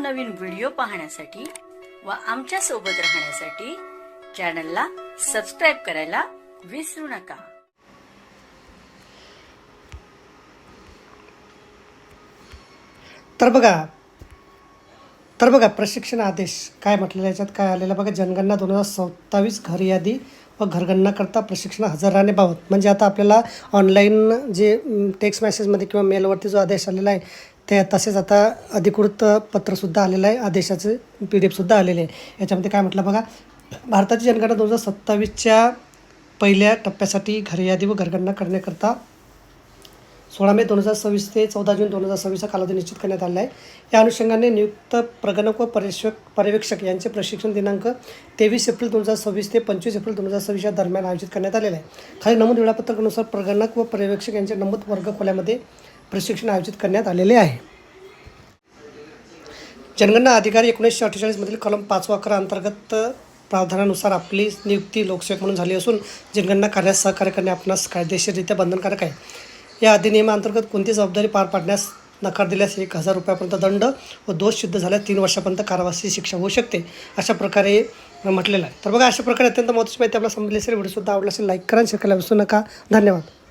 नवनवीन व्हिडिओ पाहण्यासाठी व आमच्या सोबत राहण्यासाठी चॅनलला सबस्क्राइब करायला विसरू नका। तर बघा प्रशिक्षण आदेश काय म्हटलेलं याच्यात काय आलेलं बघा। जनगणना 2027 घर यादी व घरगणना करता प्रशिक्षण हजर राहणे बाबत, म्हणजे आता आपल्याला ऑनलाईन जे टेक्स्ट मेसेजमध्ये किंवा मेलवरती जो आदेश आलेला आहे ते तसेच आता अधिकृत पत्रसुद्धा आलेलं आहे, आदेशाचे PDF सुद्धा आलेले आहे। याच्यामध्ये काय म्हटलं बघा, भारताची जनगणना 2027च्या पहिल्या टप्प्यासाठी घर यादी व घरगणना करण्याकरता 16 मे 2026 ते 14 जून 2026 कालावधी निश्चित करण्यात आला आहे। या अनुषंगाने नियुक्त प्रगणक व पर्यवेक्षक यांचे प्रशिक्षण दिनांक 23 एप्रिल 2026 ते 25 एप्रिल 2026 या दरम्यान आयोजित करण्यात आलेले आहे। खाली नमूद वेळापत्रकानुसार प्रगणक व पर्यवेक्षक यांचे नमूद वर्गखोल्यामध्ये प्रशिक्षण आयोजित करण्यात आलेले आहे। जनगणना अधिकारी 1948 मधील कलम 5-11 अंतर्गत प्रावधानानुसार आपली नियुक्ती लोकसेवक म्हणून झाली असून जनगणना कार्यास सहकार्य करणे आपणास कायदेशीररित्या बंधनकारक आहे। या अधिनियमाअंतर्गत कोणती जबाबदारी पार पाडण्यास नकार दिल्यास 1000 रुपयापर्यंत दंड व दोष सिद्ध झाल्यास 3 वर्षापर्यंत कारावासाची शिक्षा होऊ शकते, अशा प्रकारे म्हटलेलं आहे। तर बघा, अशा प्रकारे अत्यंत महत्त्वाची माहिती आपल्याला समजली असेल। व्हिडिओसुद्धा आवडला असेल लाईक करा, शेअर करायला विसरू नका। धन्यवाद।